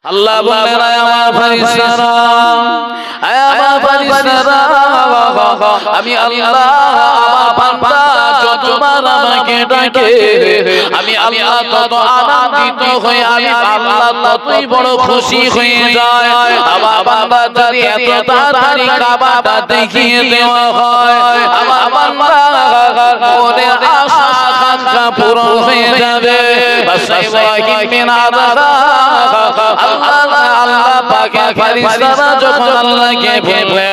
আল্লাহ বললেন আমার ফেরেশতারা আমার ফেরেশতারা আমি আল্লাহ আমার বান্দা যতবার আমাকে ডাকে আমি আল্লাহ তত আনন্দিত হই আমি আল্লাহ ততই বড় খুশি হয়ে যায় আমার বান্দা যদি এত তাড়াতাড়ি কাবাটা দেখিয়ে দেওয়া হয় আমার বান্দা মনের আশা আকাঙ্ক্ষা পূরণ হয়ে যাবে ইব্রাহিম বিন আদম আল্লাহ পাকের ফেরেশতারা যখন আল্লাহকে বলে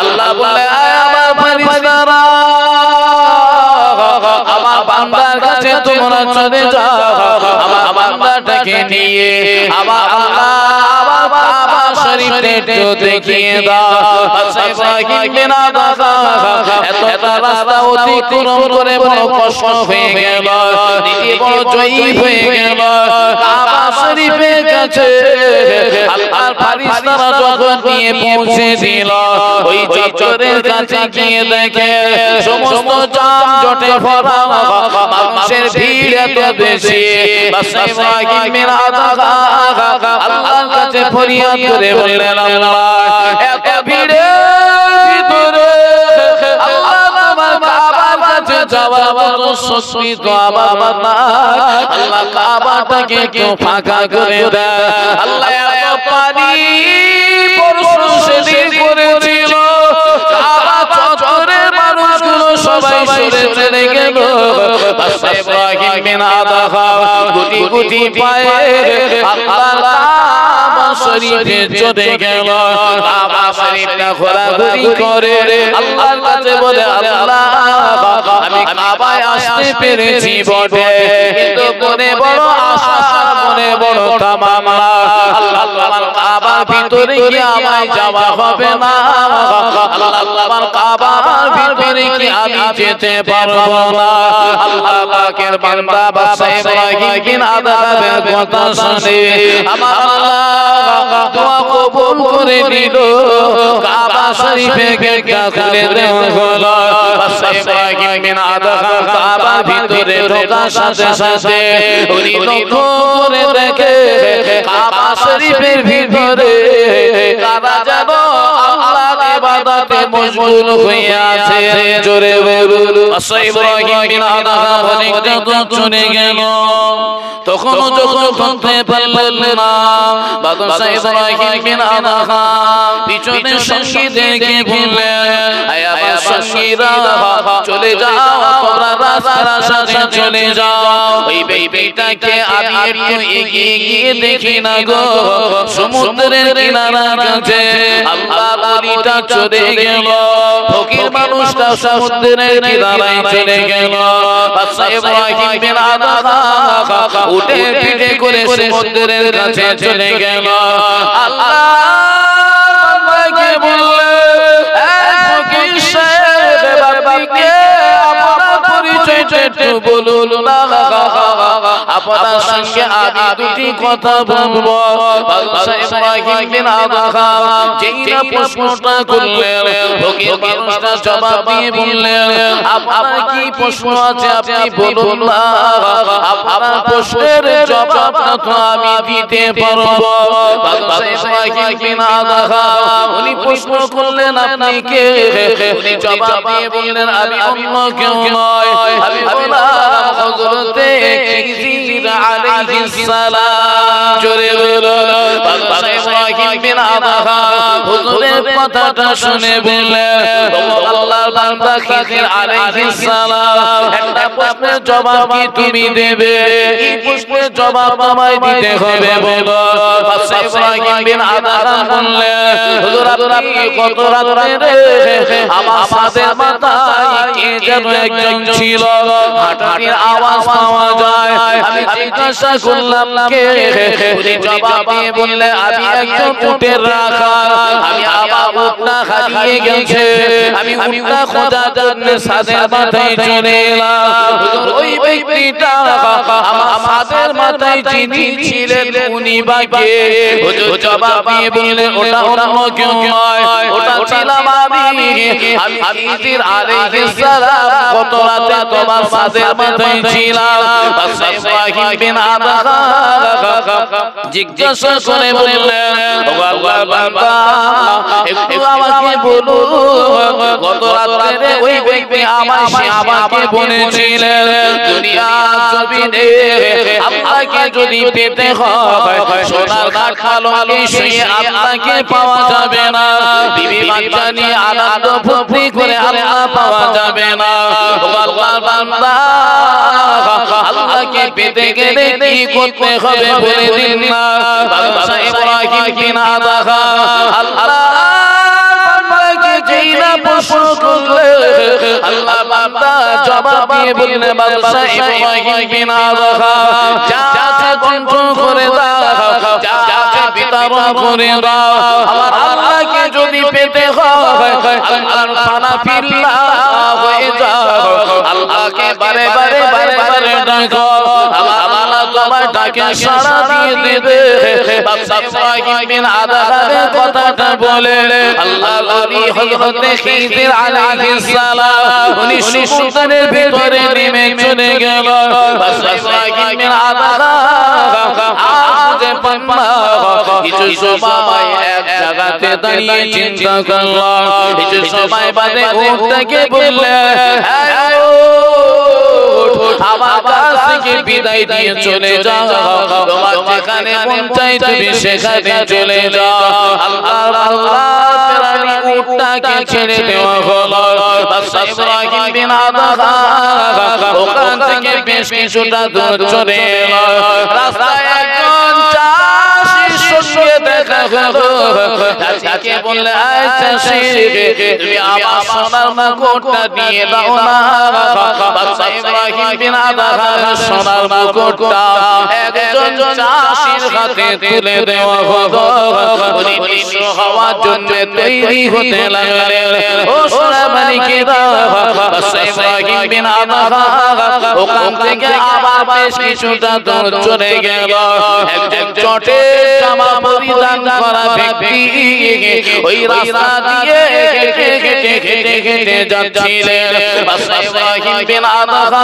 আল্লাহ বলে আমার ফেরেশতারা আমার বান্দার কাছে তোমরা চলে যাও আমার বান্দাটাকে নিয়ে আমার আল্লাহ আমার কাবা শরীফে একটু দেখিয়ে দাও ইব্রাহিম বিন আদম এতটা রাস্তা অতিক্রম করে বড় কষ্ট হয়ে গেল নিজে বড় জয়ী হয়ে গেল কাবা শরীফের কাছে আল্লাহর ফেরেশতারা যখন নিয়ে পৌঁছে দিল ওই চত্বরের কাছে গিয়ে দেখে সমস্ত যানজটে ভরা মানুষের ভিড় এত বেশি ইব্রাহিম বিন আদম আল্লাহর কাছে ফরিয়াদ করে বললেন আল্লাহ এত ভিড়ের ভিতরে আল্লাহ তোমার কাবার কাছে যাওয়ার মতো শক্তি তো আমার নাই আল্লাহ কাবাটাকে একটু ফাঁকা করে দেয় আল্লাহ এত পানি বর্ষণ সেদিন করেছিল কাবা চত্বরের মানুষগুলো সবাই সরে চলে গেল ইব্রাহিম বিন আদম গুটি গুটি পায়ে আল্লাহর কাবা শরীফে চলে গেল কাবা শরীফটা ঘোরাঘুরি করে আল্লাহর কাছে বলে আল্লাহ আমি কাবায় আসতে পেরেছি বটে কিন্তু মনে বড় আশা মনে বড় তামান্না আল্লাহ আমার কাবার ভিতরে কি আমায় যাওয়া হবে না আল্লাহ আমার কাবার ভিতরে কি আমি যেতে পারবো না আল্লাহ পাকের বান্দা ইব্রাহিম বিন আদমের কথা শুনে আমার আল্লাহ দোয়া কবুল করে নিল কাবা শরীফে গেটটা খুলে দেওয়া হলো ইব্রাহিম বিন আদম কাবার ভিতরে ঢোকার সাথে সাথে উনি লক্ষ্য করে দেখে কাবা শরীফের ভিতরে কারা যেন আল্লাহর ইবাদতে মশগুল হয়ে আছে জোরে বলুন ইব্রাহিম বিন আদম অনেকটা দূর চলে গেল তখন যখন শুনতে পারলেন না বাদশা ইব্রাহিম বিন আদম পিছনে সঙ্গীদেরকে বললেন আয় আমার সঙ্গীরা চলে যাও তোমরা রাস্তার সাথে চলে যাও ওই বেবিটাকে আমি একটু এগিয়ে গিয়ে দেখি না গো সমুদ্রের কিনারার কাছে আল্লাহ বলিটা চলে গেল ফকির মানুষটা সমুদ্রের কিনারায় চলে গেল বাদশা ইব্রাহিম বিন আদম উঠে পিঠে করে সমুদ্রের কাছে চলে গেল আল্লাহ বান্দাকে বললে ফকির সাহেব বাবাকে আপনার পরিচয়টা একটু বলুন না আপনার সঙ্গে আমি দুটি কথা বলবো বাদশা ইব্রাহিম বিন আদম যেই না প্রশ্নটা করলেন ফকির মানুষটা জবাব দিয়ে বললেন আপনার কি প্রশ্ন আছে আপনি বলুন না আপনার প্রশ্নের জবাবটা তো আমি দিতে পারবো বাদশা ইব্রাহিম বিন আদম উনি প্রশ্ন করলেন আপনি কে উনি জবাব দিয়ে বললেন আমি অন্য কেউ নয় আমি হলাম হযরত খিজির আলাইহিস সালাম জোরে বলুন বাদশা ইব্রাহিম বিন আদম হুজুরের কথাটা শুনে বললেন ও আল্লাহর বান্দা খিজির আলাইহিস সালাম একটা প্রশ্নের জবাব কি তুমি দেবে এই প্রশ্নের জবাব আমায় দিতে হবে বলো বাদশা ইব্রাহিম বিন আদম বললেন হুজুর আপনি কত রাতে আমার ছাদের মাথায় কে যেন একজন ছিল হাঁটার আওয়াজ পাওয়া যায় আমি জিজ্ঞাসা করলাম কে উনি জবাব দিয়ে বললেন আমি একজন উটের রাখাল আমি আবার উটটা হারিয়ে গেছে আমি উটটা খোঁজার জন্য ছাদের মাথায় চলে এলাম ওই ব্যক্তিটা আমার ছাদের মাথায় যিনি ছিলেন উনি বাকে হুজুর জবাব দিয়ে বললেন ওটা অন্য কেউ নয়, ওটা ছিলাম আমি খিজির আলাইহিস সালাম। গত রাতে তোমার ছাদের মাথায় ছিলাম। ইব্রাহিম বিন আদহা জিজ্ঞাসা করে বললেন ও আল্লাহর বান্দা একটু আমাকে বলুন গত রাতে ওই ব্যক্তি আমাকে বলেছিলেন দুনিয়ার জমিনে আল্লাহকে যদি পেতে হয় সোনার খালকে শুয়ে আল্লাহকে পাওয়া যাবে না, বিবি বাচ্চা নিয়ে আনন্দ ফুর্তি করে আল্লাহ পাওয়া যাবে না। ও আল্লাহর বান্দা আল্লাহকে পেতে গেলে কি করতে হবে বলে দিন না। বাদশা ইব্রাহিম বিন আদহা আল্লাহ প্রশ্ন করলে আল্লাহ বান্দা জবাব দিয়ে বললেন বাদশা ইব্রাহিম বিন আদহা যা কন্ট্রোল করে দাও, যা বিতরণ করে দাও। আমার আল্লাহকে যদি পেতে হয় আল্লাহর ফানা ফিল্লা হয়ে যাও, আল্লাহকে বারে বারে বারে বারে ডাকো, আমার আল্লাহ তোমার ডাকে সাড়া দিয়ে দেবে। বাদশা ইব্রাহিম বিন আদহার কথাটা বলে আল্লাহর ওলি হযরত খিজির আলাইহিস সালাম উনি সমুদ্রের ভিতরে নেমে চলে গেল। বাদশা ইব্রাহিম বিন আদহা আজে পাম্মা কিছু সময় এক জায়গাতে দাঁড়িয়ে চিন্তা করল। কিছু সময় বাদে উঠতে বললে আমার কাছ থেকে বিদায় দিয়ে চলে যাও, তোমার যেখানে মন চাই তুমি সেখানে চলে যাও। আল্লাহ প্রাণী উটটাকে ছেড়ে দেওয়া হলো। বাদশা ইব্রাহিম বিন আদহা ওখান থেকে বেশ কিছুটা দূর চলে এলো। রাস্তায় একজন চাষির সঙ্গে দেখা হলো। চাষিকে বললে আয় চাষি তুমি আমার সোনার মুকুটটা দিয়ে দাও না। বাদশা ইব্রাহিম বিন আদহা সোনার মুকুটটা একজন চাষির হাতে তুলে দেওয়া হলো। উনি নিঃস্ব হওয়ার জন্য তৈরি হতে লাগলেন। ও সোনা মানিকেরা বাদশা ইব্রাহিম বিন আদহা ওখান থেকে আবার বেশ কিছুটা দূর চলে গেল। একজন চটে জামা পরিধান করা ব্যক্তি ওই রাস্তা দিয়ে হেঁটে যাচ্ছিলেন। বাদশা ইব্রাহিম বিন আদহা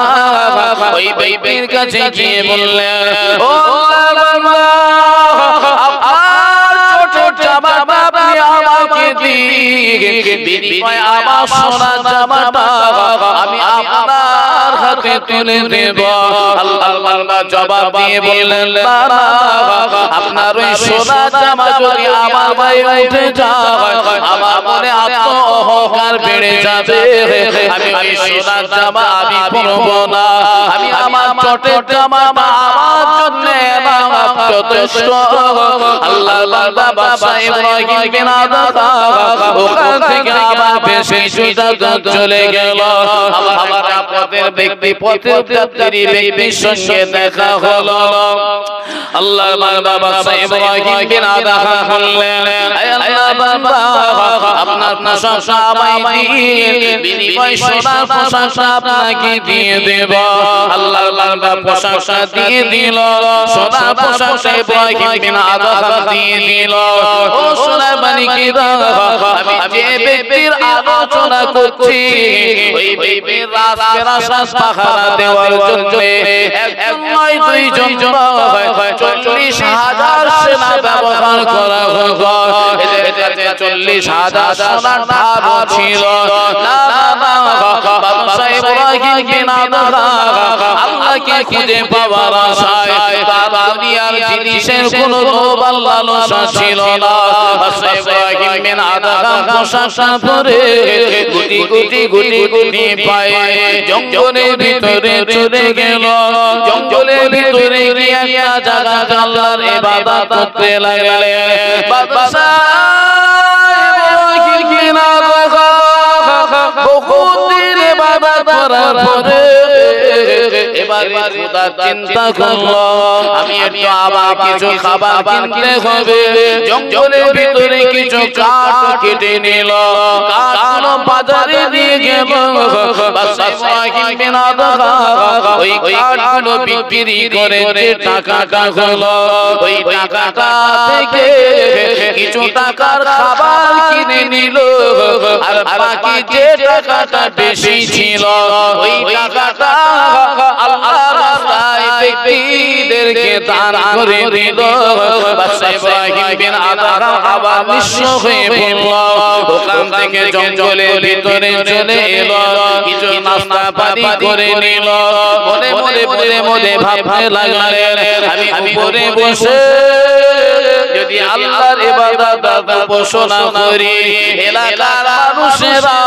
ওই ব্যক্তির কাছে গিয়ে বললেন ও আপনার ছোট জামাটা আপনি আমাকে দিন, বিনিময়ে আমার সোনার জামাটা আমি আপনার হাতে তুলে দেব। আল্লাহ জবাব দিয়ে বললেন না, আপনার ওই সোনার জামা যদি আমার গায়ে উঠে যায় আমার মনে আত্ম অহংকার বেড়ে যাবে। আমি ওই সোনার জামা আমি পরব না। আমি আমার চটের জামা আমার জন্য যথেষ্ট। আল্লাহর বান্দা বাদশা ইব্রাহিম বিন আদহা ওখান থেকে আবার বেশ কিছুটা দূর চলে গেল। আমার আপনাদের ব্যক্তি পথের যাত্রী ব্যক্তির সঙ্গে দেখা হলো। আল্লাহর বান্দা বাদশা ইব্রাহিম বিন আদহা বললেন আল্লাহর বান্দা আপনার প্রশংসা আমায় দিন, বিনিময়ে সোনার প্রশংসা আপনাকে দিয়ে দেব। আল্লাহর বান্দা প্রশংসা দিয়ে দিল, সোনার প্রশংসা ইব্রাহিম বিন আদহা দিয়ে দিল। ও সোনার মানিকেরা আমি যে ব্যক্তির আলোচনা করছি ওই ব্যক্তির রাস্তার পাহারা দেওয়ার জন্য একজন নয় দুইজন 40,000 সেনা ব্যবহার করা হতো। এদের কাছে 40,000 সোনার ঢাল ছিল। না না বাদশা ইব্রাহিম বিন আদহা আল্লাহকে খুঁজে পাওয়ার আশায় তার দুনিয়ার জিনিসের কোনো লোভ আল্লাহ লালসা ছিল না। বাদশা ইব্রাহিম বিন আদহা প্রশংসা করে গুটি গুটি গুটি গুটি পায়ে জঙ্গলের ভিতরে চলে গেল। জঙ্গলের ভিতরে গিয়ে একটা জায়গা আল্লাহর ইবাদত করতে লাগলেন। বাদশা ইব্রাহিম বিন আদহা বহুত দিন ইবাদত করার পরে এবার খোদা চিন্তা করলো আমি একটু আবার কিছু খাবার কিনতে হবে। জঙ্গলের ভিতরে কিছু কাঠ কেটে নিল, কাঠগুলো বাজারে নিয়ে গেল। ইব্রাহিম বিন আদহাম ওই কাঠগুলো বিক্রি করে যে টাকাটা হলো, ওই টাকাটা থেকে কিছু টাকার খাবার কিনে নিল। আর বাকি যে টাকাটা বেশি ছিল ওই টাকাটা আল্লাহর রাস্তায় ব্যক্তিদেরকে দান করে দিল। ইব্রাহিম বিন আদহাম আবার নিঃস্ব হয়ে পড়ল। ওখান থেকে জঙ্গলের ভিতরে চলে এলো, কিছু নাস্তা পানি করে নিল। মনে মনে মনে মনে ভাবতে লাগলেন আমি উপরে বসে যদি আল্লাহর ইবাদত উপাসনা করি, এলাকার মানুষেরা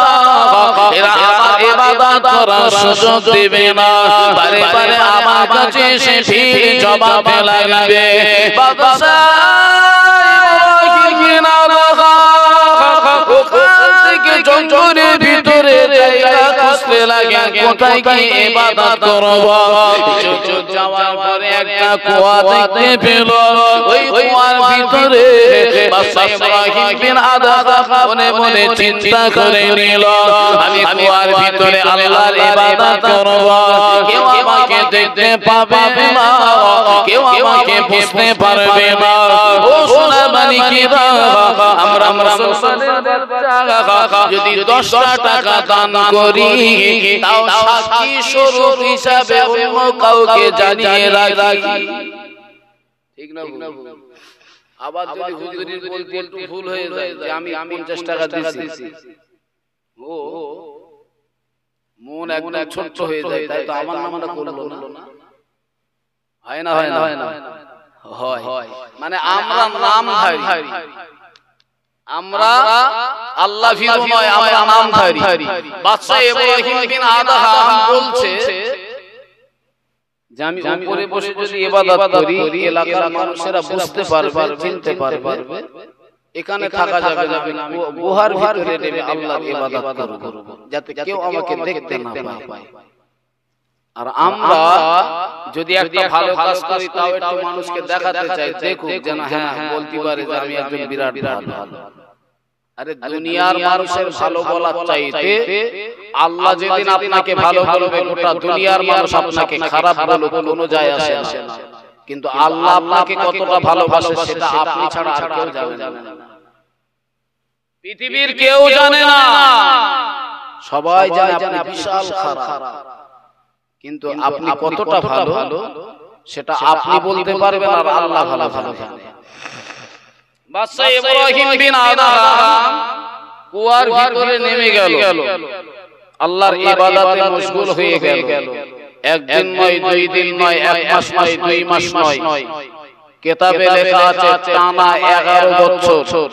এরা আমার ইবাদত করার সুযোগ দেবে না, বারে বারে আমার কাছে এসে ভিড় জমাতে লাগবে। বাদশা জঙ্গলের ভিতরে জায়গা খুঁজতে লাগে কোথায় কি ইবাদত করব। যাওয়ার পরে একটা কুয়া দেখতে পেল। ওই কুয়ার ভিতরে ইব্রাহিম বিন আদহাম মনে মনে চিন্তা করে নিল আমি কুয়ার ভিতরে আল্লাহর ইবাদত করব। কেউ আমাকে দেখতে পাবে না, কেউ আমাকে বুঝতে পারবে না। ও সোনা মানিকেরা, আমরা মুসলমানের বাচ্চা যদি 10টা টাকা দান করি তাও সাক্ষী স্বরূপ হিসাবে অন্য কাউকে জানিয়ে রাখি, ঠিক না? আবার যদি হুজুরির বলতে একটু ভুল হয়ে যায় যে আমি 50 টাকা দিয়েছি, ও মন একদম ছোট হয়ে যায়, তাই তো আমার নামটা করলো না। হয় না হয় না হয়, মানে আমরা নামধারী, আমরা আল্লাহ ভীরু নয়, আমরা নামধারী। বাদশা ইব্রাহিম বিন আদহাম বলছে যে আমি উপরে বসে যদি ইবাদত করি এলাকার মানুষেরা বুঝতে পারবে, চিনতে পারবে, এখানে থাকা যাবে না, গুহার ভিতরে নেমে আল্লাহর ইবাদত করব যাতে কেউ আমাকে দেখতে না পায়। আর আমরা যদি একটা ভালো কাজ করি তাও একটু মানুষকে দেখাতে চাই, দেখুক যেন হ্যাঁ বলতে পারে যে আমি একজন বিরাট ভালো। আরে দুনিয়ার মানুষের ভালো বলার চাইতে আল্লাহ যেদিন আপনাকে ভালো বলবে গোটা দুনিয়ার মানুষ আপনাকে খারাপ বলুক কোনো যায় আসে না, কিন্তু আল্লাহ আপনাকে কতটা ভালোবাসে সেটা আপনি ছাড়া আর কেউ জানে না, পৃথিবীর কেউ জানে না। সবাই জানে আপনি বিশাল খারাপ, কিন্তু আপনি কতটা ভালো সেটা আপনি বলতে পারবেন আর আল্লাহ ভালো জানে। বাদশা ইব্রাহিম বিন আদহাম কুয়ার ভিতরে নেমে গেল, আল্লাহর ইবাদতে মশগুল হয়ে গেল। একদিন নয়, 2 দিন নয়, 1 মাস নয়, 2 মাস নয়, কিতাবে লেখা আছে টানা 11 বছর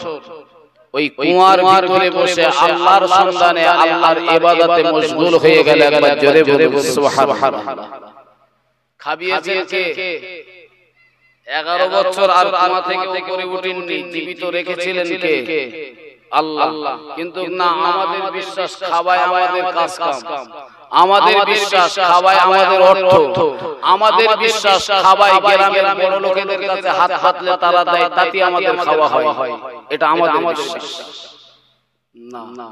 ওই কুয়ার ভিতরে বসে আল্লাহর সন্ধানে আল্লাহর ইবাদতে মশগুল হয়ে গেল। একবার জোরে বলুন সুবহানাল্লাহ। খাবিয়েছে কে? 11 বছর আর কুয়া থেকে উপরে উঠেননি, জীবিত রেখেছিলেন কে? আল্লাহ। কিন্তু না, আমাদের বিশ্বাস খাওয়ায় আমাদের কাজ কাম, আমাদের বিশ্বাস খাওয়ায় আমাদের অর্থ, আমাদের বিশ্বাস খাওয়ায় গ্রামের বড় লোকেদের কাছে হাত হাতলে তারা দেয়, তাতে আমাদের খাওয়া হয়। এটা আমাদের বিশ্বাস না।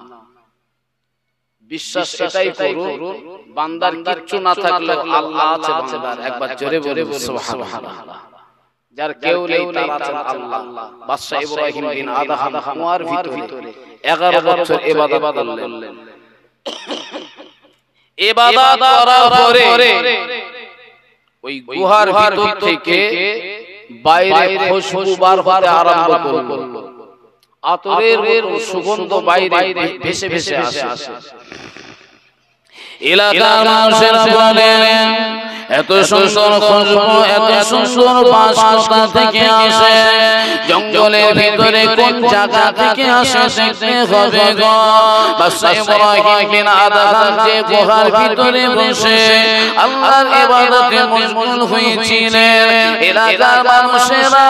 বিশ্বাস এটাই করুন বান্দার কিচ্ছু না থাকলেও আল্লাহ আছে বান্দার। একবার জোরে বলুন সুবহানাল্লাহ। যার কেউ নেই তার আছেন আল্লাহ। বাদশা ইব্রাহিম বিন আদহাম কুয়ার ভিতরে 11 বছর ইবাদত করলেন। ইবাদত করার পরে ওই গুহার ভিতর থেকে বাইরে খুশবু বার হতে আরম্ভ করলো। আতরের সুগন্ধ বাইরে ভেসে ভেসে আসে। এলাকার মানুষেরা বলেন এত সুন্দর খুশবু, এত সুন্দর বাস কোথা থেকে আসে? জঙ্গলের ভিতরে কোন জায়গা থেকে আসে দেখতে হবে গো। বাদশা ইব্রাহিম বিন আদহাম যে গুহার ভিতরে বসে আল্লাহর ইবাদতে মশগুল হয়েছিলেন, এলাকার মানুষেরা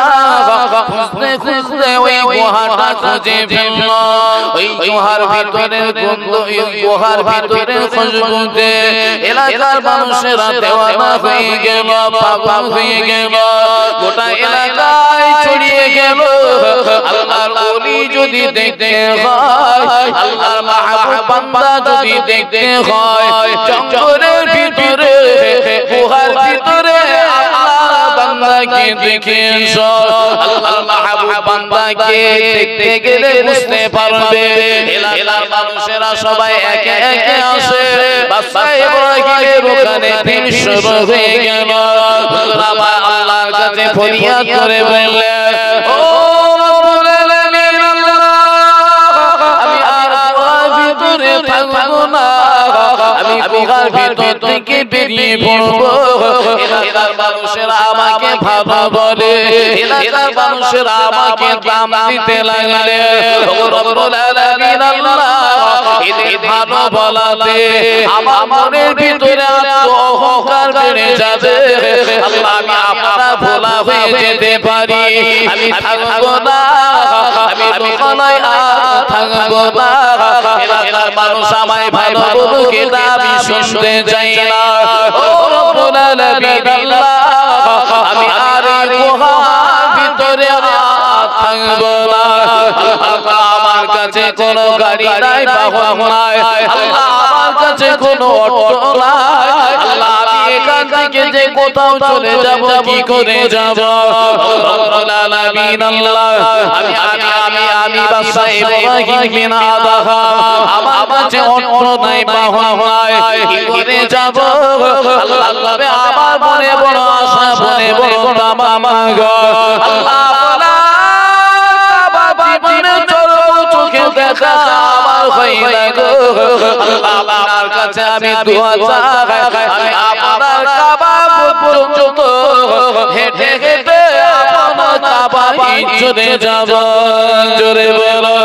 খুঁজতে খুঁজতে ওই গুহাটা খুঁজে ফেলল ওই গুহার ভিতরে গন্ধ গুহার ভিতরে খুশবুতে এলাকার মানুষেরা দেওয়ানা হয়ে গেল পাগল হয়ে গেল গোটা এলাকায় ছড়িয়ে গেল আল্লাহর ওলি যদি দেখতে হয় আল্লাহর মাহবুব বান্দা যদি দেখতে হয় জঙ্গলের ভিতরে গুহার ভিতরে আল্লাহর বান্দাকে দেখে আল্লাহর মাহবুব বান্দাকে দেখতে গেলে বুঝতে পারবে এলাকার মানুষেরা সবাই একে একে আসে বাদশা ইব্রাহিমের ওখানে দিন শুরু হয়ে গেল বাবা আল্লাহর কাছে ফরিয়াদ করে বললেন ও রব্বুল আলামিন আল্লাহ আমি আর গুহার ভিতরে থাকবো না আমি গুহার ভিতর থেকে বেরিয়ে পড়বো এলাকার মানুষেরা আমাকে ভালো বলে এলাকার মানুষেরা আমাকে দাম দিতে লাগলে ও রব্বুল আলামিন আল্লাহ এই ভালো বলাতে আমার মনের ভিতরে অহংকার বেড়ে যাবে আল্লাহ আমি আপনার ভোলা হয়ে যেতে পারি আমি থাকবো না আমি দোকানায় থাকবো না এলাকার মানুষ আমায় ভালো বলুক এটা আমি শুনতে চাই না ও রব্বুল আলামিন আল্লাহ আমি আর গুহার ভিতরে থাকবো না আল্লাহ আমার কাছে কোনো গাড়ি নাই বাহন নাই আল্লাহ আমার কাছে কোনো অটো নাই আল্লাহ আমি এখান থেকে যে কোথাও চলে যাব কি করে যাব রব্বুল আলামিন আল্লাহ আমি বাদশা ইব্রাহিম বিন আদহাম আমার কাছে অটো নাই বাহন নাই কি করে যাব আল্লাহ আমার মনে বড় আশা মনে বড় তামান্না গো আল্লাহ বলা জীবনে চলো চোখে দেখা আমার হয় না গো আল্লাহ আপনার কাছে আমি দোয়া চাই আমি আপনার কাবা পর্যন্ত হেঁটে হেঁটে আপনার কাবায় চলে যাব জোরে বলো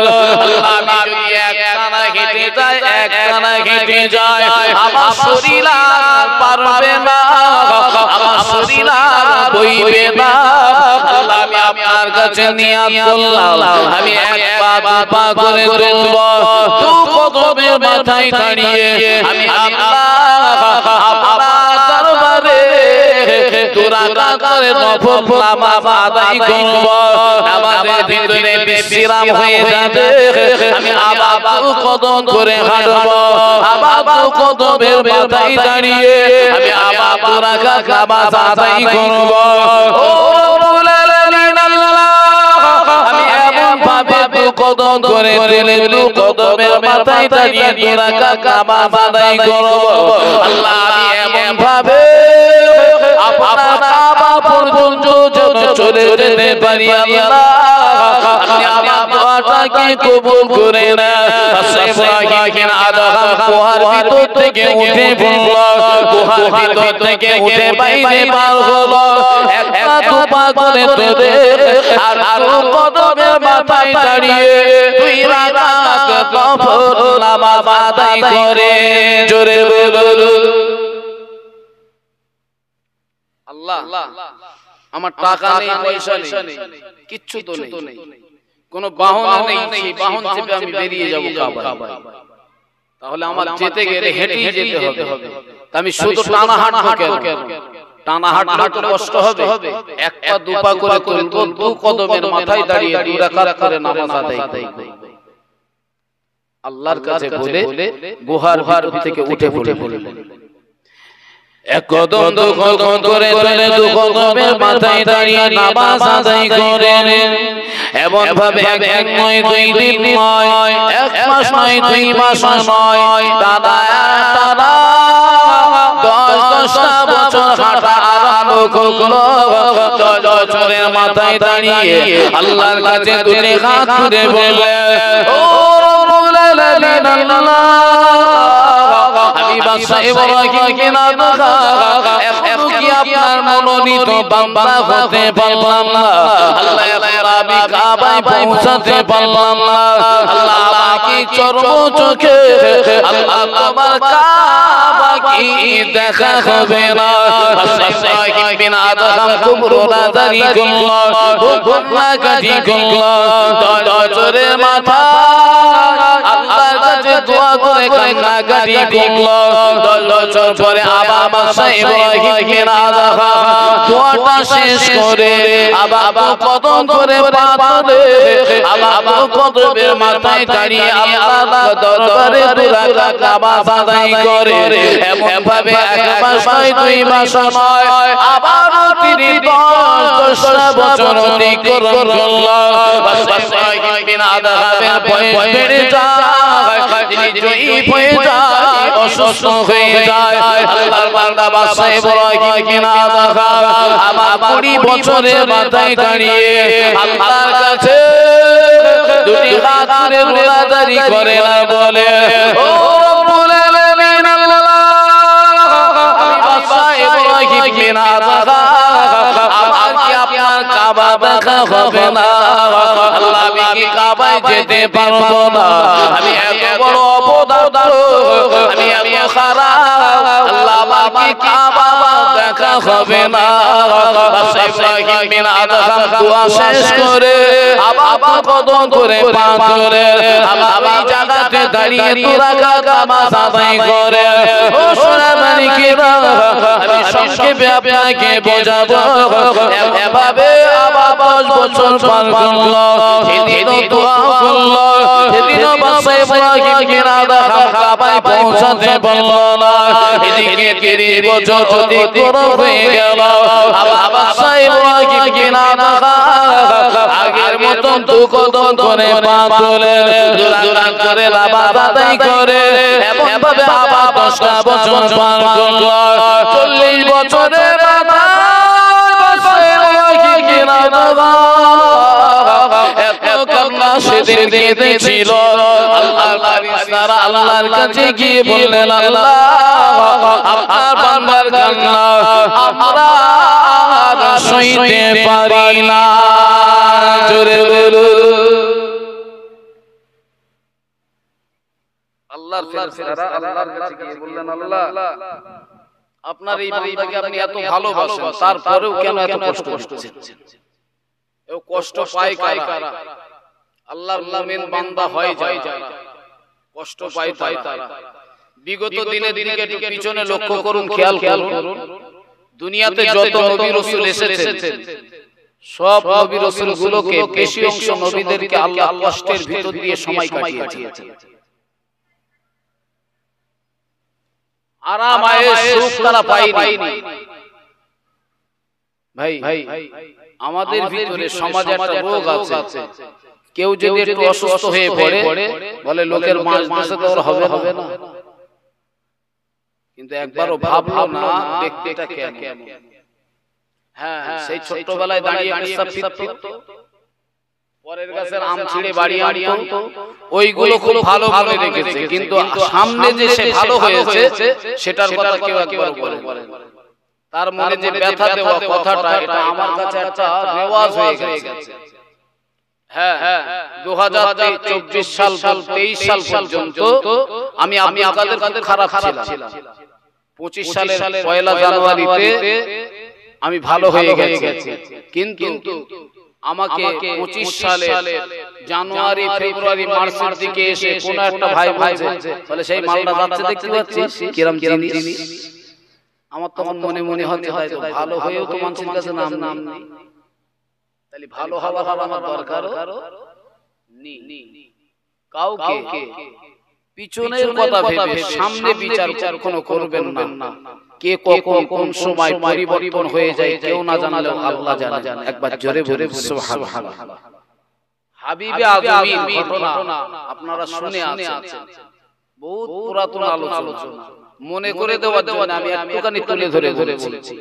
আল্লাহ আমি যদি একটানা হেঁটে যাই একটানা হেঁটে যাই আমার শরীর আর পারবে না আমার শরীর আর বইবে না আল্লাহ আমি আপনার কাছে নিয়াত করলাম আমি এক পা দু পা করে তুলব দু কদমের মাথায় দাঁড়িয়ে আমি আল্লাহ আপনার দরবারে দুরাকাত করে নফল নামাজ আদায় করব নামাজের ভিতরে বিশ্রাম হয়ে যাবে আমি আবার দু কদম করে হাঁটব আবার দু কদমের মাথায় দাঁড়িয়ে আমি আবার দুরাকাত নামাজ আদায় করব ও রব্বুল আলামিন আল্লাহ আমি এমন ভাবে দু কদম করে তুলে দু কদমের মাথায় দাঁড়িয়ে দুরাকাত নামাজ আদায় করব আল্লাহ আমি এমন ভাবে আপনার কাবা পর্যন্ত যেন চলে যেতে পারি আল্লাহ আপনি আমার দোয়াটাকে কবুল করে নেন বাদশা ইব্রাহিম বিন আদহাম গুহার ভিতর থেকে উঠে পড়ল গুহার ভিতর থেকে উঠে বাইরে বার হলো একটা দু পা করে তুলে আর দু কদমের মাথায় দাঁড়িয়ে দুই রাকাত নফল নামাজ আদায় করে জোরে বলুন আল্লাহ আমার টাকা নেই পয়সা নেই কিচ্ছু তো নেই কোনো বাহন নেই সেই বাহন চেপে আমি বেরিয়ে যাব কাবায় তাহলে আমার যেতে গেলে হেঁটে যেতে হবে আমি শুধু টানা হাঁটবো কেন টানা হাঁটলে তো কষ্ট হবে এক পা দু পা করে তুলবো দু কদমের মাথায় দাঁড়িয়ে দু রাকাত করে নামাজ আদায় করব আল্লাহর কাছে বলে গুহার ভিতর থেকে উঠে পড়লেন এক কদম দু কদম করে তুলে দু কদমের মাথায় দাঁড়িয়ে নামাজ আদায় করেন এমন ভাবে এক নয় দুই দিন নয় এক মাস নয় দুই মাস নয় টানা টানা 10টা বছর হাঁটা আরম্ভ করলো 10 বছরের মাথায় দাঁড়িয়ে আল্লাহর কাছে দুটি হাত তুলে বললেন ও রব্বুল আলামিন আল্লাহ আমি বাদশা ইব্রাহিমকে না দেখা এখন কি আপনার মনোনীত বান্দা হতে পারলাম না? আল্লাহ আমি কাবায় পৌঁছাতে পারলাম না। আল্লাহ আমাকে চর্ম চোখে আল্লাহ তোমার কাবা কি দেখা হবে না? ইব্রাহিম বিন আদম কুবরু নাজারি করলো, হুকুমা কাটি করলো, দজরে মাথা আল্লাহর কাছে দোয়া করে কান্না কাটি করলো। 10 বছর পরে আবার বাদশা ইব্রাহিমকে না দেখা দোয়াটা শেষ করে আবার কদম করে পা তুলে আবার কদমের মাথায় দাঁড়িয়ে আল্লাহর দরবারে দুরাকাত নামাজ আদায় করে। এমন ভাবে এক মাস নয়, 2 মাস নয়, আবার তিনি 10 বছর অতিক্রম করলো। ইব্রাহিম বিন আদমের বয়স বেড়ে যায়, তিনি জয়ী হয়ে যায়, অসুস্থ হয়ে যায়। আল্লাহর বান্দা বাদশা ইব্রাহিমকে না দেখা আবার 20 বছরের মাথায় দাঁড়িয়ে আল্লাহর কাছে দুটি হাত তুলে মুনাজারি করে না বলে, ও রব্বুল আলামিন আল্লাহ, আমি বাদশা ইব্রাহিম বিন আদম আমার কি আপনার কাবা দেখা হবে না? আল্লাহ আমি কি কাবায় যেতে পারবো না? আমি এত বড় অপরাধ, আমি এত খারাপ, আল্লাহ আমার কি কাবা দেখা হবে না? বাদশা ইব্রাহিম বিন আদম দোয়া শেষ করে আবার কদম করে পা তুলে আবার ওই জায়গাতে দাঁড়িয়ে 2 রাকাত নামাজ আদায় করে। ও সোনা মানিকেরা, আমি সংক্ষেপে আপনাকে বোঝাবো, এভাবে আবার 10 বছর পার করলো, সেদিনও দোয়া করলো, সেদিনও বাদশা ইব্রাহিমকে না দেখা কাবায় পৌঁছাতে পারলো না। এদিকে 30 বছর অতিক্রম হয়ে গেল, আবার বাদশা ইব্রাহিমকে না দেখা আগের মতন 2 কদম করে পা তুলে দুরাকাত করে নামাজ আদায় করে। এমন ভাবে আবার 10টা বছর পার করলো। 40 বছরের মাথায় বাদশা ইব্রাহিমকে না দেখা এত কান্না সেদিন কেঁদেছিল। আল্লাহর ফেরেশতারা আল্লাহর কাছে গিয়ে বললেন, আল্লাহ আপনার বান্দার কান্না আমরা সইতে পারি না। জোরে বলুন। আল্লাহর ফেরেশতারা আল্লাহর কাছে গিয়ে বললেন, আল্লাহ আপনার এই বান্দাকে আপনি এত ভালোবাসেন, তারপরেও কেন এত কষ্ট দিচ্ছেন? এও কষ্ট পায় কারা? আল্লাহর মুমিন বান্দা হয় যারা, কষ্ট পায় তারা। বিগত দিনে দিকে একটু পিছনে লক্ষ্য করুন, খেয়াল করুন, দুনিয়াতে যত নবী রাসূল এসেছেন সব নবী রাসূল গুলোকে বেশি অংশ নবীদেরকে আল্লাহ কষ্টের ভিতর দিয়ে সময় কাটিয়েছেন। আরাম আয়েশ সুখ তারা পায়নি। ভাই আমাদের ভিতরে সমাজে একটা রোগ আছে, কেউ যদি একটু অসুস্থ হয়ে পড়ে বলে লোকের মাস দেশে তো হবে না, কিন্তু একবারও ভাবলো না ব্যক্তিটা কেমন। হ্যাঁ, সেই ছোটবেলায় দাঁড়িয়ে পেশাব ফিরতো, পরের গাছের আম ছিঁড়ে বাড়ি আনতো, ওইগুলো খুব ভালো মনে রেখেছে, কিন্তু সামনে যে সে ভালো হয়েছে সেটার কথা কেউ একবার বলে না। তার মনে যে ব্যথা দেওয়া কথাটা, এটা আমার কাছে একটা রেওয়াজ হয়ে গেছে। হ্যাঁ, 2024 সাল 23 সাল পর্যন্ত আমি আপনাদের খুব খারাপ ছিলাম। 25 সালের 1 জানুয়ারিতে আমি ভালো হয়ে গেছি, কিন্তু আমাকে 25 সালে জানুয়ারি ফেব্রুয়ারি মার্চের দিকে এসে কোন একটা ভাই বলে সেই মালটা যাচ্ছে দেখতে পাচ্ছিস কিরম জিনিস। আমার তখন মনে হচ্ছে হয়তো ভালো হয়েও তো মানুষের কাছে নাম নেই, তাহলে ভালো হওয়ার আমার দরকার নেই। কাউকে পিছনের কথা ভেবে সামনে বিচার কখনো করবেন না। কে কখন কোন সময় পরিবর্তন হয়ে যায় কেউ না জানলেও আল্লাহ জানেন। একবার জোরে জোরে সুবহানাল্লাহ। হাবিবে আজমির ঘটনা আপনারা শুনে আছেন, বহুত পুরাতন আলোচনা, মনে করে দেওয়ার জন্য আমি একটুখানি তুলে ধরে বলছি।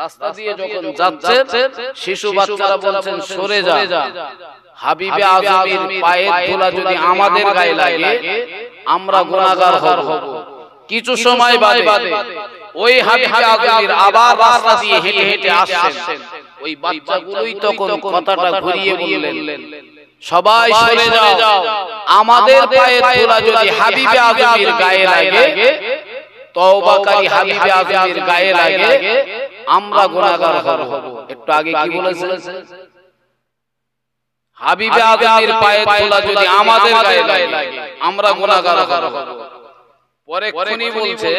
রাস্তা দিয়ে যখন যাচ্ছেন শিশু বাচ্চারা বলছেন সরে যা, হাবিবে আজমির পায়ের ধুলা যদি আমাদের গায়ে লাগে আমরা গুনাহগার হব। কিছু সময় বাদে ওই হাবিবে আজমির আবার রাস্তা দিয়ে হেঁটে হেঁটে আসছেন। ওই বাচ্চাগুলোই তখন কথাটা ঘুরিয়ে বললেন, সবাই সরে যাও, আমাদের পায়ের ধুলা যদি হাবিবে আজমির গায়ে লাগে, তওবাকারী হাবিবে আজমির গায়ে লাগে, আমরা গুনাহগার হব। একটু আগে কি বলেছেন? হাবিবে আজমির পায়ের ধুলা যদি আমাদের গায়ে লাগে, আমরা গুনাহগার হব। পরে কোনি বলছে,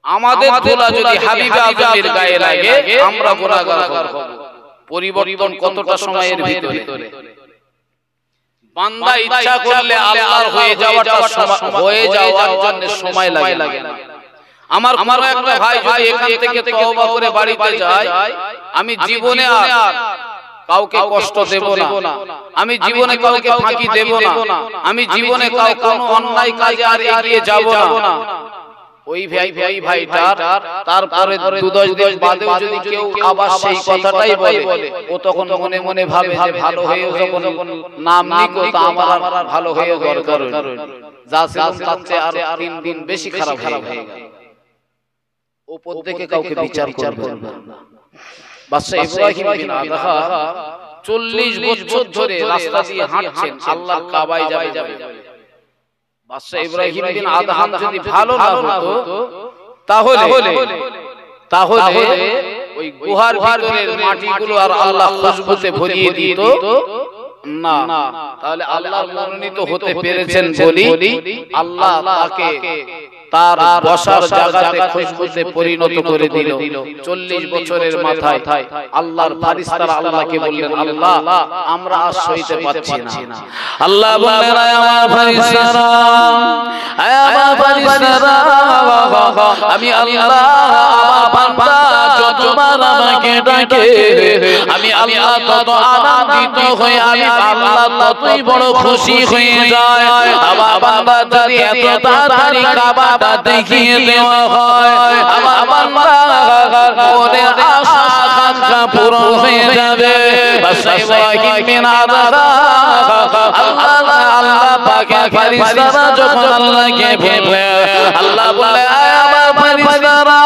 আমাদের ধুলা যদি হাবিবে আজমির গায়ে লাগে, আমরা গুনাহগার হব। পরিবর্তন কতটা সময়ের ভিতরে। বান্দা ইচ্ছা করলে আল্লাহর হয়ে যাওয়ার জন্য সময় লাগে না। আমার কোন একটা ভাই যদি এখান থেকে তওবা করে বাড়িতে যায়, আমি জীবনে আর কাউকে কষ্ট দেব না, আমি জীবনে কাউকে ফাঁকি দেব না, আমি জীবনে কোনো অন্যায় কাজে আর এগিয়ে যাব না। ওই ভাইটার তারপরে 2-10 দিন বাদেও যদি কেউ আবার সেই কথাটাই বলে, ও তখন মনে মনে ভাবে যে ভালো হয়েও যখন নাম নিকো, তা আমার আর ভালো হয়েও দরকার, যা চাচ্ছে আর 3 দিন বেশি খারাপ হয়ে গেল। উপর থেকে কাউকে বিচার করবে না। বাদশা ইব্রাহিম বিন আদহা 40 বছর ধরে রাস্তা দিয়ে হাঁটছেন, আল্লাহর কাবায় যাবে। বাদশা ইব্রাহিম বিন আদহাম যদি ভালো না হতো, তাহলে ওই গুহার ভিতরের মাটিগুলো আর আল্লাহ খুশবুতে ভরিয়ে দিত না। তাহলে আল্লাহর মনোনীত হতে পেরেছেন বলি আল্লাহ তাকে তার বসার জায়গাতে খুশবুতে পরিণত করে দিল। 40 বছরের মাথায় আল্লাহর ফেরেশতারা আল্লাহকে বললেন, আল্লাহ আমরা আর সইতে পারছি না। আল্লাহ বললেন, আমার ফেরেশতারা, আমার ফেরেশতারা, আমি আল্লাহ আমার বান্দা যতবার আমাকে ডাকে, আমি আল্লাহ তত আনন্দিত হই, আমি আল্লাহ ততই বড় খুশি হয়ে যায়। আমার বান্দা যদি এত তাড়াতাড়ি কাবাটা দেখিয়ে দেওয়া হয়, আমার বান্দা মনের আশা আকাঙ্ক্ষা পূরণ হয়ে যাবে। বাদশা ইব্রাহিম বিন আদহা আল্লাহ পাকের ফেরেশতারা যখন আল্লাহকে বলে, আল্লাহ বলে, আমার ফেরেশতারা,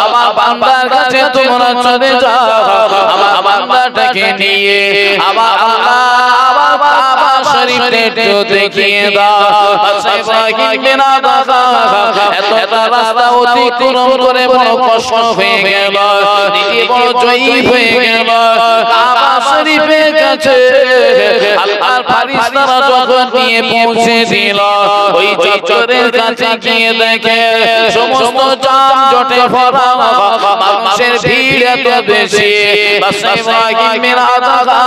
আমার বান্দার কাছে তোমরা চলে যাও, আমার বান্দাটাকে নিয়ে আমার আল্লাহ আমার কাবা শরীফে একটু দেখিয়ে দাও। বাদশা ইব্রাহিম বিন আদহা এতটা রাস্তা অতিক্রম করে বড় কষ্ট হয়ে গেল, নিজে বড় জয়ীব হয়ে গেল। কাবা শরীফের কাছে আল্লাহর ফেরেশতারা যখন নিয়ে পৌঁছে দিল, ওই চত্বরের কাছে গিয়ে দেখে সমস্ত যানজটে ভরা, মানুষের ভিড় এত বেশি। বাদশা ইব্রাহিম বিন আদহা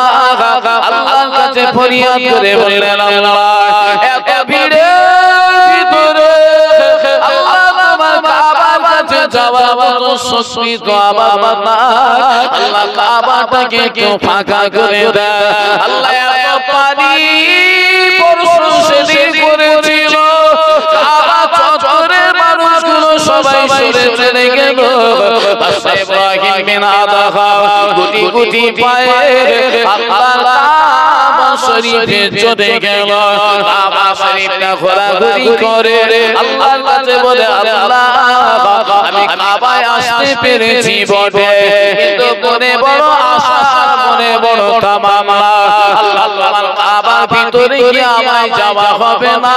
আল্লাহর কাছে ফরিয়াদ করে বললেন, আল্লাহ এত ভিড়ের ভিতরে আল্লাহ তোমার কাবার কাছে যাওয়ার মতো শক্তি তো আমার নাই, আল্লাহ কাবাটাকে কেউ ফাঁকা করে দেয়। আল্লাহ এত পানি বর্ষণ সেদিন করেছিল, কাবা চত্বরের মানুষগুলো সবাই সরে চলে গেল। বাদশা ইব্রাহিম বিন আদহা গুটি গুটি পায়ে আল্লাহর কাবা শরীফে চলে গেল। কাবা শরীফটা ঘোরাঘুরি করে আল্লাহর কাছে বলে, আল্লাহ আমি কাবায় আসতে পেরেছি বটে, কিন্তু মনে বড় আশা, মনে বড় তামান্না, আল্লাহ আমার কাবার ভিতরে কি আমায় যাওয়া হবে না,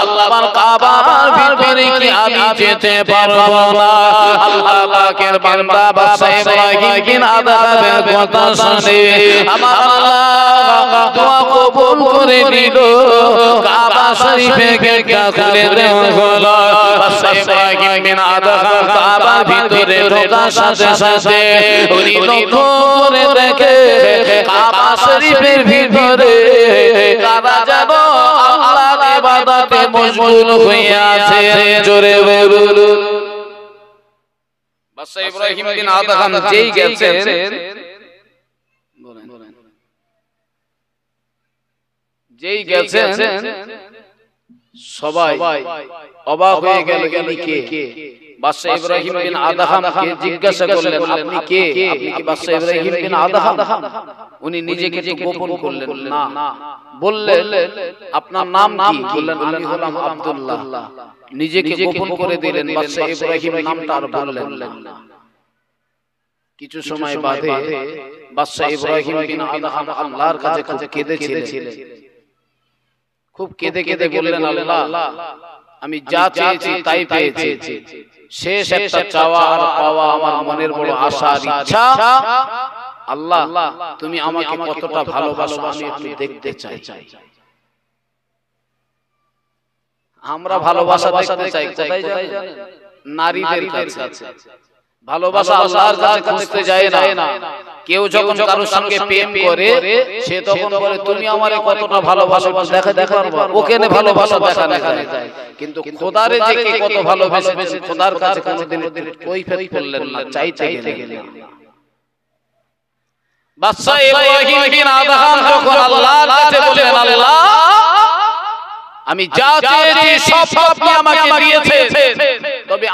আল্লাহ আমার কাবার ভিতরে কি আমি যেতে পারবো না। আল্লাহ পাকের বান্দা বাদশা ইব্রাহিম বিন আদহার কথা শুনে আমার আল্লাহ দোয়া কবুল করে নিল। কাবা শরীফে গেটটা খুলে দেওয়া হলো। বাদশা ইব্রাহিম বিন আদহা কাবার ভিতরে ঢোকার সাথে সাথে উনি লক্ষ্য করে দেখে কাবা শরীফের ভিতরে কারা যেন আল্লাহর ইবাদতে মশগুল হয়ে আছে। জোরে বলুন। বাদশা ইব্রাহিম বিন আদহা যেই গেছেন, যেই গেছেন সবাই অবাক হয়ে গেল, ইনি কে? বাদশা ইব্রাহিম বিন আদহামকে জিজ্ঞাসা করলেন আপনি কে? আপনি কি বাদশা ইব্রাহিম বিন আদহাম? উনি নিজেকে একটু গোপন করলেন না, বললেন আপনার নাম কি? বললেন আমি হলাম আব্দুল্লাহ। নিজেকে গোপন করে দিলেন, বাদশা ইব্রাহিম নামটা আর বললেন না। কিছু সময় বাদে বাদশা ইব্রাহিম বিন আদহাম আল্লাহর কাছে খুব কেঁদেছিলেন। খুব কেঁদে কেঁদে বললেন আল্লাহ আমি যা চেয়েছি তাই পেয়েছি, শেষ একটা চাওয়া আর পাওয়া আমার মনের বড় আশা আর ইচ্ছা, আল্লাহ তুমি আমাকে কতটা ভালোবাসো আমি একটু দেখতে চাই। আমরা ভালোবাসা দেখতে চাই কোথায় জানেন? নারীদের কাছে। ভালোবাসা আল্লাহর কাছে খুঁজতে যায় না। কেউ যখন কারোর সঙ্গে প্রেম করে সে তখন বলে তুমি আমারে কতটা ভালোবাসো দেখাতে পারবা, ওখানে ভালোবাসা দেখানো যায়। কিন্তু খোদারে যে কে কত ভালোবাসে খোদার কাছে কোনোদিন কৈফিয়ত করলেন না, চাইতে গেলেন। বাদশা ইব্রাহিম বিন আদহাম যখন আল্লাহর কাছে বলেন আল্লাহ আমি যা চেয়েছি সব আপনি আমাকে দিয়েছেন, তবে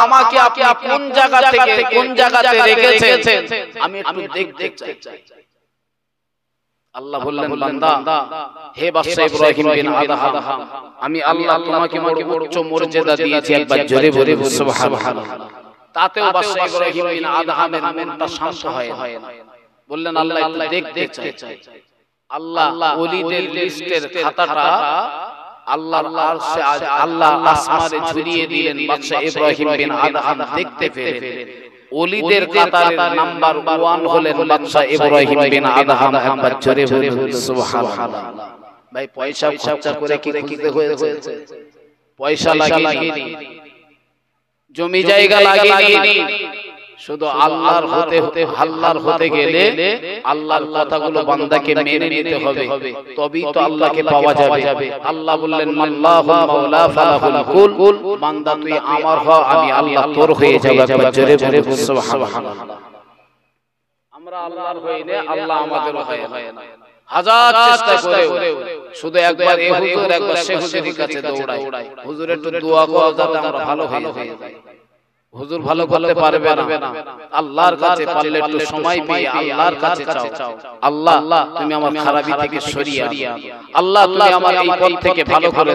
আমাকে আপনি কোন জায়গা থেকে কোন জায়গাতে রেখেছেন আমি একটু দেখতে চাই। আল্লাহ বললেন বান্দা হে বাদশা ইব্রাহিম বিন আদহাম আমি আল্লাহ তোমাকে বড় উচ্চ মর্যাদা দিয়েছি, একবার জোরে বলে সুবহানাল্লাহ। তাতেও বাদশা ইব্রাহিম বিন আদহামের মনটা শান্ত হয় না। বললেন আল্লাহ একটু দেখতে চাই। আল্লাহ ওলিদের লিস্টের খাতাটা আল্লাহ আসমানে ঝুলিয়ে দিলেন। বাদশা ইব্রাহিম বিন আদহাম দেখতে পেলেন ওলিদের কাতারের নাম্বার 1 হলেন বাদশা ইব্রাহিম বিন আদহাম। একবার জোরে বলে সুবহানাল্লাহ। ভাই পয়সা খরচা করে কি খুঁজতে হয়েছে? পয়সা লাগেনি, জমি জায়গা লাগেনি, শুধু আল্লাহর হতে গেলে আল্লাহর কথাগুলো বান্দাকে মেনে নিতে হবে, তবেই তো আল্লাহকে পাওয়া যাবে। আল্লাহ বললেন আল্লাহু মাওলা ফালাহুল কুল, বান্দা তুই আমার হ আমি আল্লাহ তোর হয়ে যাব। একবার জোরে বলে সুবহানাল্লাহ। আমরা আল্লাহর হইলে আল্লাহ আমাদের হয় না। হাজার চেষ্টা করে শুধু একবার এই হুজুর একবার সেই হুজুরের কাছে দৌড়াই, হুজুর একটু দোয়া করো যাতে আমরা ভালো হয়ে যাই। হুজুর ভালো করতে পারবে না, আল্লাহর কাছে পারলে একটু সময় পেয়ে আল্লাহর কাছে চাও, আল্লাহ তুমি আমার খারাপি থেকে সরিয়ে আনো, আল্লাহ তুমি আমার এই পথ থেকে ভালো করে